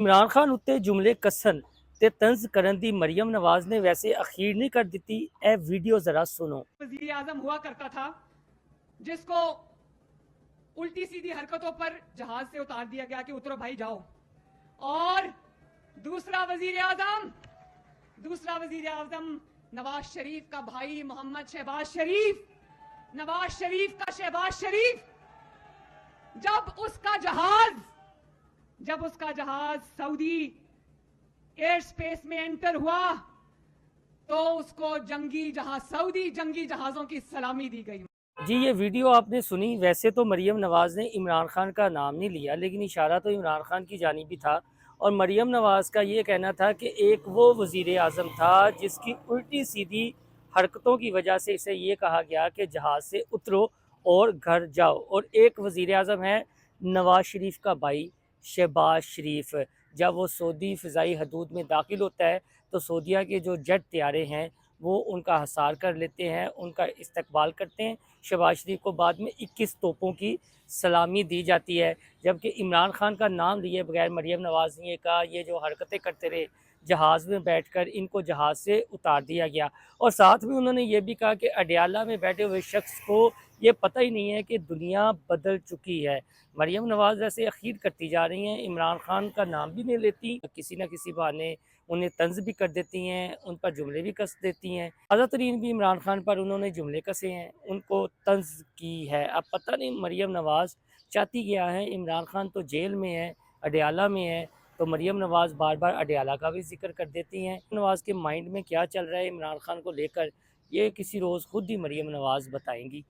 ਇਮਰਾਨ ਖਾਨ ਉੱਤੇ ਜੁਮਲੇ ਕੱਸਣ ਤੇ ਤੰਜ਼ ਕਰਨ ਦੀ ਮਰੀਮ ਨਵਾਜ਼ ਨੇ ਵੈਸੇ ਅਖੀਰ ਨਹੀਂ ਕਰ ਦਿੱਤੀ। ਇਹ ਵੀਡੀਓ ਜ਼ਰਾ ਸੁਣੋ। वजीर आजम हुआ करता था जिसको उल्टी सीधी हरकतों पर जहाज से उतार दिया गया कि उतरो भाई जाओ। और दूसरा वजीर आजम नवाज शरीफ का भाई मोहम्मद शहबाज शरीफ, नवाज शरीफ का शहबाज शरीफ जब उसका जहाज सऊदी एयर स्पेस में एंटर हुआ तो उसको सऊदी जंगी जहाजों की सलामी दी गई। जी, ये वीडियो आपने सुनी। वैसे तो मरीम नवाज़ ने इमरान खान का नाम नहीं लिया, लेकिन इशारा तो इमरान खान की जानिब भी था। और मरीम नवाज़ का ये कहना था कि एक वो वज़ीर आज़म था जिसकी उल्टी सीधी हरकतों की वजह से इसे ये कहा गया कि जहाज़ से उतरो और घर जाओ। और एक वज़ीर आज़म है नवाज शरीफ का भाई शहबाज शरीफ। जब वो सऊदी फ़िज़ाई हदूद में दाखिल होता है तो सऊदीया के जो जेट त्यारे हैं वो उनका हसार कर लेते हैं, उनका इस्तकबाल करते हैं। शहबाज शरीफ को बाद में 21 तोपों की सलामी दी जाती है। जबकि इमरान खान का नाम लिए बगैर मरीम नवाज़ ने कहा ये जो हरकतें करते रहे जहाज़ में बैठकर इनको जहाज़ से उतार दिया गया। और साथ में उन्होंने ये भी कहा कि अडियाला में बैठे हुए शख्स को ये पता ही नहीं है कि दुनिया बदल चुकी है। मरीम नवाज़ ऐसे अखीर करती जा रही हैं, इमरान खान का नाम भी नहीं लेती, किसी न किसी बहाने उन्हें तंज़ भी कर देती हैं, उन पर जुमले भी कस देती हैं। ताज़ा तरीन भी इमरान खान पर उन्होंने जुमले कसे हैं, उनको तंज़ की है। अब पता नहीं मरीम नवाज़ चाहती क्या है। इमरान खान तो जेल में है, अडियाला में है, तो मरीम नवाज़ बार बार अडियाला का भी जिक्र कर देती हैं। नवाज़ के माइंड में क्या चल रहा है इमरान खान को लेकर, ये किसी रोज़ खुद ही मरीम नवाज़ बताएंगी।